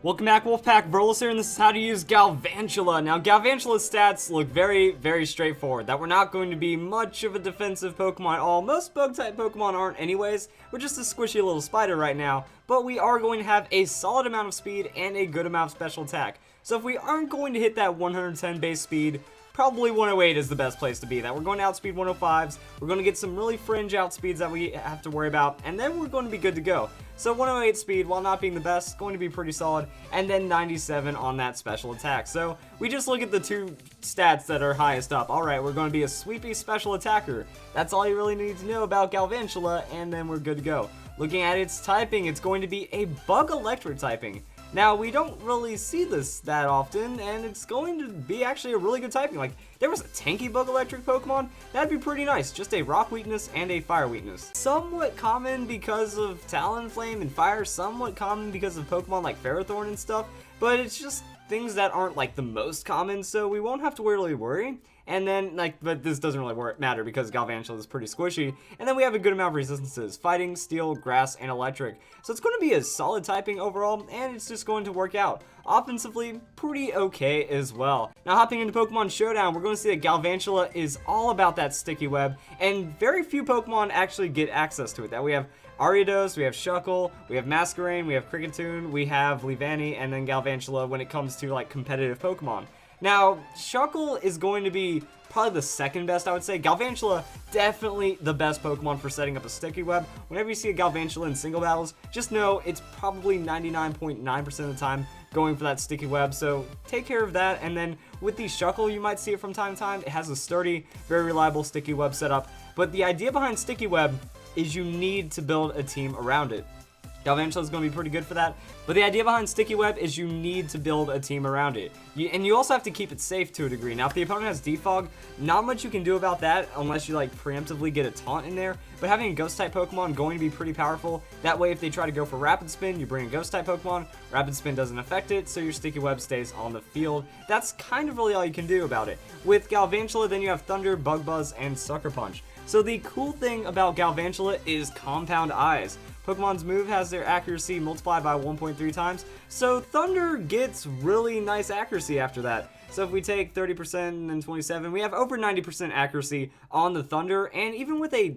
Welcome back, Wolfpack. Verlis here, and this is how to use Galvantula. Now, Galvantula's stats look very straightforward. That we're not going to be much of a defensive Pokemon at all. Most Bug-type Pokemon aren't anyways. We're just a squishy little spider right now. But we are going to have a solid amount of speed and a good amount of special attack. So if we aren't going to hit that 110 base speed, probably 108 is the best place to be. That we're going to outspeed 105s, we're going to get some really fringe outspeeds that we have to worry about, and then we're going to be good to go. So 108 speed, while not being the best, going to be pretty solid, and then 97 on that special attack. So we just look at the two stats that are highest up. Alright, we're going to be a sweepy special attacker. That's all you really need to know about Galvantula, and then we're good to go. Looking at its typing, it's going to be a bug electric typing. Now, we don't really see this that often, and it's going to be actually a really good typing. Like, there was a tanky bug electric Pokemon, that'd be pretty nice. Just a rock weakness and a fire weakness. Somewhat common because of Talonflame and fire, somewhat common because of Pokemon like Ferrothorn and stuff, but it's just things that aren't like the most common, so we won't have to really worry. And then, but this doesn't really matter because Galvantula is pretty squishy. And then we have a good amount of resistances: fighting, steel, grass, and electric. So it's going to be a solid typing overall, and it's just going to work out. Offensively, pretty okay as well. Now, hopping into Pokemon Showdown, we're going to see that Galvantula is all about that sticky web, and very few Pokemon actually get access to it. That we have Ariados, we have Shuckle, we have Masquerain, we have Kricketune, we have Leavanny, and then Galvantula when it comes to like competitive Pokemon. Now, Shuckle is going to be probably the second best, I would say. Galvantula, definitely the best Pokemon for setting up a sticky web. Whenever you see a Galvantula in single battles, just know it's probably 99.9% of the time going for that sticky web, so take care of that. And then with the Shuckle, you might see it from time to time. It has a sturdy, very reliable sticky web setup, but the idea behind sticky web is you need to build a team around it. Galvantula is going to be pretty good for that, but the idea behind sticky web is you need to build a team around it. And you also have to keep it safe to a degree. Now, if the opponent has defog, not much you can do about that unless you like preemptively get a taunt in there, but having a ghost type Pokemon going to be pretty powerful. That way, if they try to go for rapid spin, you bring a ghost type Pokemon, rapid spin doesn't affect it, so your sticky web stays on the field. That's kind of really all you can do about it. With Galvantula, then you have Thunder, Bug Buzz, and Sucker Punch. So the cool thing about Galvantula is Compound Eyes. Pokemon's move has their accuracy multiplied by 1.3 times, so Thunder gets really nice accuracy after that. So if we take 30% and then 27, we have over 90% accuracy on the Thunder, and even with a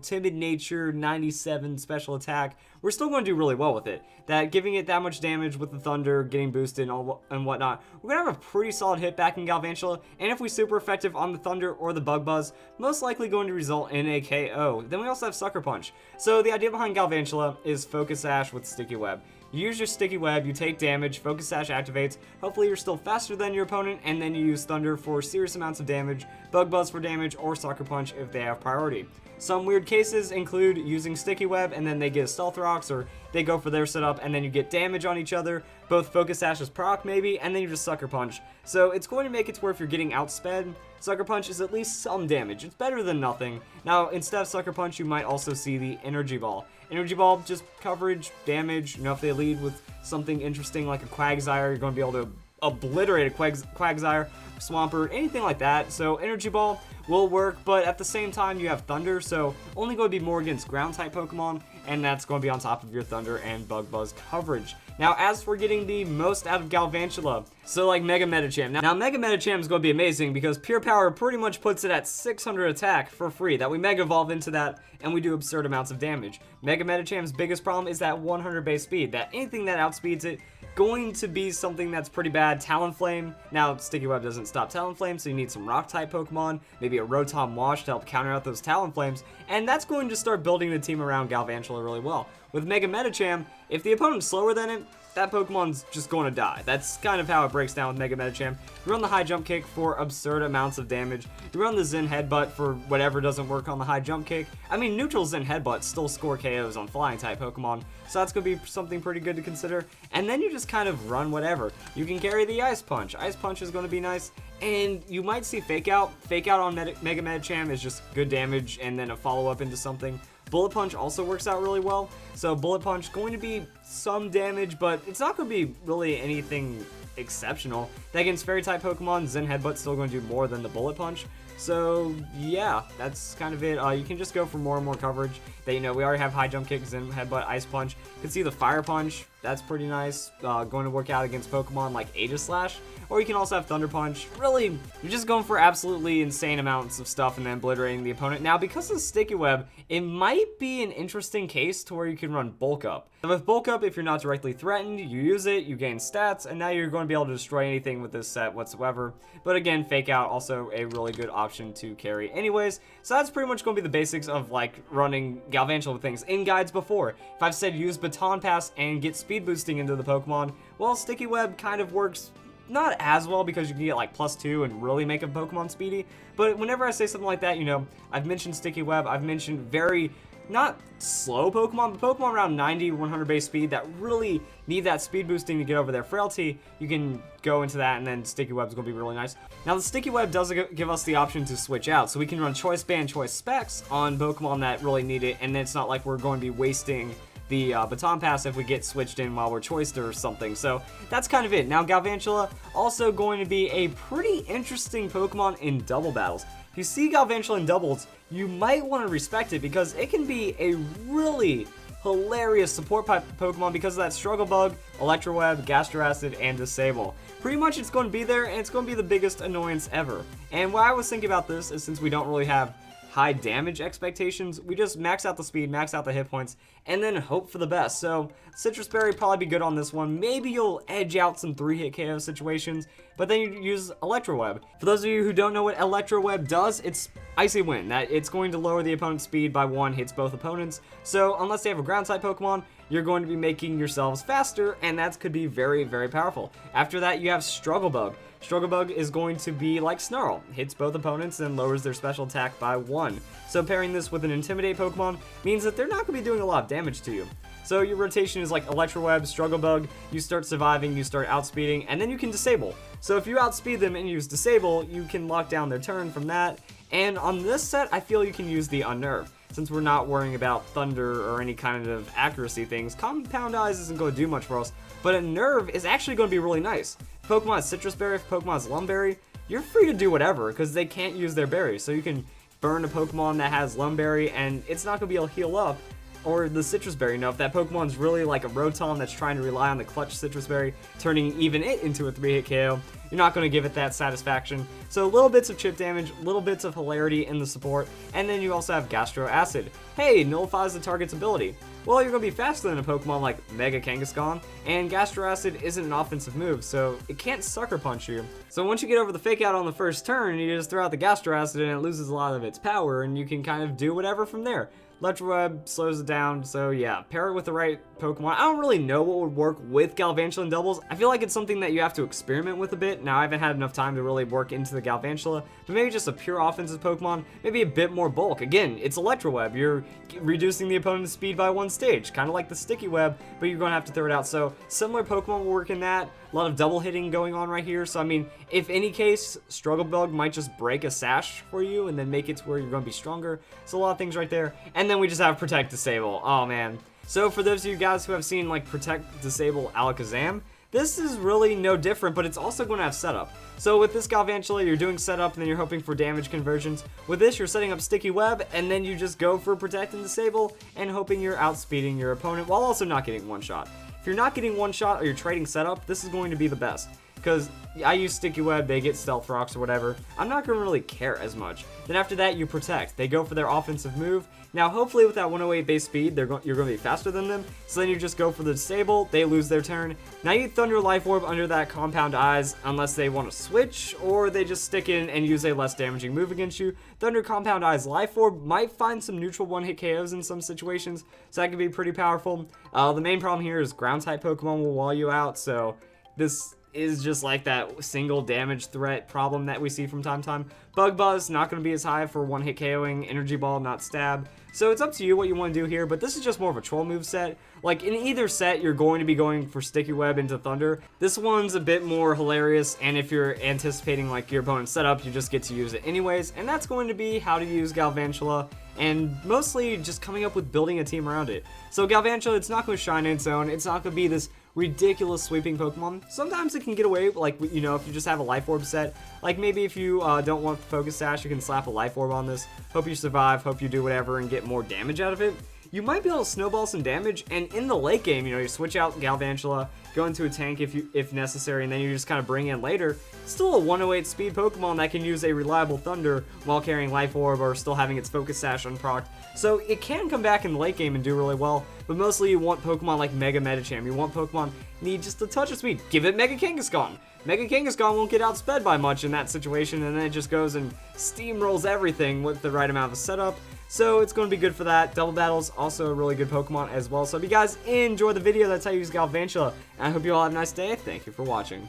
timid nature, 97 special attack, we're still going to do really well with it. That giving it that much damage with the Thunder, getting boosted and whatnot, we're going to have a pretty solid hit back in Galvantula, and if we're super effective on the Thunder or the Bug Buzz, most likely going to result in a KO. Then we also have Sucker Punch. So the idea behind Galvantula is Focus Sash with Sticky Web. You use your Sticky Web, you take damage, Focus Sash activates, hopefully you're still faster than your opponent, and then you use Thunder for serious amounts of damage, Bug Buzz for damage, or Sucker Punch if they have priority. Some weird cases include using Sticky Web and then they get a Stealth Rocks, or they go for their setup and then you get damage on each other, both Focus Sash's proc maybe, and then you just Sucker Punch. So it's going to make it to where if you're getting outsped, Sucker Punch is at least some damage. It's better than nothing. Now, instead of Sucker Punch, you might also see the Energy Ball. Energy Ball, just coverage, damage. If they lead with something interesting like a Quagsire, you're going to be able to obliterate a Quagsire, Swampert, anything like that. So Energy Ball will work, but at the same time you have Thunder, so only going to be more against ground type Pokemon, and that's going to be on top of your Thunder and Bug Buzz coverage. Now, as for getting the most out of Galvantula, so like Mega Medicham. Now Mega Medicham is going to be amazing because Pure Power pretty much puts it at 600 attack for free. That we Mega Evolve into that and we do absurd amounts of damage. Mega Medicham's biggest problem is that 100 base speed. That anything that outspeeds it, going to be something that's pretty bad. Talonflame. Now, Sticky Web doesn't stop Talonflame, so you need some Rock type Pokemon, maybe a Rotom Wash to help counter out those Talonflames, and that's going to start building the team around Galvantula really well. With Mega Medicham, if the opponent's slower than it, that Pokemon's just going to die. That's kind of how it breaks down with Mega Medicham. You run the High Jump Kick for absurd amounts of damage. You run the Zen Headbutt for whatever doesn't work on the High Jump Kick. I mean, neutral Zen Headbutt still score KOs on Flying type Pokemon, so that's going to be something pretty good to consider. And then you just kind of run whatever. You can carry the Ice Punch. Ice Punch is going to be nice. And you might see Fake Out. Fake Out on Mega Medicham is just good damage and then a follow-up into something. Bullet Punch also works out really well. So Bullet Punch going to be some damage, but it's not going to be really anything exceptional. Against Fairy type Pokemon, Zen Headbutt's still going to do more than the Bullet Punch. So yeah, that's kind of it. You can just go for more and more coverage. That we already have High Jump Kick, Zen Headbutt, Ice Punch. You can see the Fire Punch. That's pretty nice. Going to work out against Pokemon like Aegislash. Or you can also have Thunder Punch. Really, you're just going for absolutely insane amounts of stuff and then obliterating the opponent. Now, because of Sticky Web, it might be an interesting case to where you can run Bulk Up. And with Bulk Up, if you're not directly threatened, you use it, you gain stats, and now you're going to be able to destroy anything with this set whatsoever. But again, Fake Out, also a really good option to carry anyways. So that's pretty much going to be the basics of like running Galvantula with things. In guides before, if I've said use Baton Pass and get speed boosting into the Pokemon, well, Sticky Web kind of works not as well because you can get like +2 and really make a Pokemon speedy. But whenever I say something like that, you know, I've mentioned Sticky Web, I've mentioned very not slow Pokemon, but Pokemon around 90, 100 base speed that really need that speed boosting to get over their frailty. You can go into that, and then Sticky Web's going to be really nice. Now, the Sticky Web does give us the option to switch out, so we can run Choice Band, Choice Specs on Pokemon that really need it, and then it's not like we're going to be wasting the Baton Pass if we get switched in while we're choiced or something. So that's kind of it. Now, Galvantula also going to be a pretty interesting Pokemon in double battles. If you see Galvantula in doubles, you might want to respect it because it can be a really hilarious support Pokemon because of that Struggle Bug, Electro Web, Gastro Acid, and Disable. Pretty much it's going to be there, and it's going to be the biggest annoyance ever. And what I was thinking about this is since we don't really have high damage expectations, we just max out the speed, max out the hit points, and then hope for the best. So Citrus Berry probably be good on this one. Maybe you'll edge out some 3-hit KO situations, but then you use Electro Web. For those of you who don't know what Electro Web does, it's Icy Wind. That it's going to lower the opponent's speed by 1, hits both opponents. So unless they have a ground type Pokemon, you're going to be making yourselves faster, and that could be very, very powerful. After that, you have Struggle Bug. Struggle Bug is going to be like Snarl, hits both opponents and lowers their special attack by 1. So pairing this with an Intimidate Pokemon means that they're not going to be doing a lot of damage to you. So your rotation is like Electro Web, Struggle Bug, you start surviving, you start outspeeding, and then you can Disable. So if you outspeed them and use Disable, you can lock down their turn from that. And on this set, I feel you can use the Unnerve. Since we're not worrying about Thunder or any kind of accuracy things, Compound Eyes isn't going to do much for us, but Unnerve is actually going to be really nice. If Pokemon has Citrus Berry, if Pokemon has Lumberry, you're free to do whatever, because they can't use their berries. So you can burn a Pokemon that has Lumberry, and it's not going to be able to heal up, or the Citrus Berry. Now, if that Pokemon's really like a Rotom that's trying to rely on the clutch Citrus Berry, turning even it into a 3-hit KO, you're not going to give it that satisfaction. So little bits of chip damage, little bits of hilarity in the support, and then you also have Gastro Acid. Hey, nullifies the target's ability. Well, you're going to be faster than a Pokemon like Mega Kangaskhan, and Gastro Acid isn't an offensive move, so it can't Sucker Punch you. So once you get over the Fake Out on the first turn, you just throw out the Gastro Acid and it loses a lot of its power, and you can kind of do whatever from there. Electro Web slows it down, so yeah, pair it with the right Pokemon. I don't really know what would work with Galvantula in doubles. I feel like it's something that you have to experiment with a bit. Now, I haven't had enough time to really work into the Galvantula, but maybe just a pure offensive Pokemon, maybe a bit more bulk. Again, it's Electro Web. You're reducing the opponent's speed by 1 stage, kind of like the Sticky Web, but you're going to have to throw it out. So similar Pokemon will work in that. A lot of double hitting going on right here. So, I mean, if any case, Struggle Bug might just break a sash for you and then make it to where you're going to be stronger. So a lot of things right there. And then we just have Protect, Disable. Oh, man. So for those of you guys who have seen, like, Protect, Disable Alakazam, this is really no different, but it's also going to have setup. So with this Galvantula, you're doing setup, and then you're hoping for damage conversions. With this, you're setting up Sticky Web, and then you just go for Protect and Disable, and hoping you're outspeeding your opponent, while also not getting one shot. If you're not getting one shot or you're trading setup, this is going to be the best. Because I use Sticky Web, they get Stealth Rocks or whatever. I'm not going to really care as much. Then after that, you Protect. They go for their offensive move. Now, hopefully with that 108 base speed, you're going to be faster than them. So then you just go for the Disable. They lose their turn. Now you Thunder Life Orb under that Compound Eyes, unless they want to switch, or they just stick in and use a less damaging move against you. Thunder Compound Eyes Life Orb might find some neutral one-hit KOs in some situations, so that can be pretty powerful. The main problem here is Ground-type Pokemon will wall you out, so this is just like that single damage threat problem that we see from time to time. Bug Buzz, not going to be as high for one-hit KOing. Energy Ball, not stab. So it's up to you what you want to do here, but this is just more of a troll move set. Like, in either set, you're going to be going for Sticky Web into Thunder. This one's a bit more hilarious, and if you're anticipating, like, your opponent's setup, you just get to use it anyways, and that's going to be how to use Galvantula, and mostly just coming up with building a team around it. So Galvantula, it's not going to shine in its own. It's not going to be this ridiculous sweeping Pokemon. Sometimes it can get away, like, you know, if you just have a Life Orb set. Like, maybe if you don't want Focus Sash, you can slap a Life Orb on this. Hope you survive, hope you do whatever and get more damage out of it. you might be able to snowball some damage, and in the late game, you switch out Galvantula, go into a tank if necessary, and then you just kind of bring in later. Still a 108 speed Pokemon that can use a reliable Thunder while carrying Life Orb or still having its Focus Sash unprocced. So it can come back in the late game and do really well, but mostly you want Pokemon like Mega Medicham. You want Pokemon need just a touch of speed. Give it Mega Kangaskhan. Mega Kangaskhan won't get outsped by much in that situation, and then it just goes and steamrolls everything with the right amount of setup. So it's going to be good for that. Double Battles, also a really good Pokemon as well. So if you guys enjoyed the video, that's how you use Galvantula. And I hope you all have a nice day. Thank you for watching.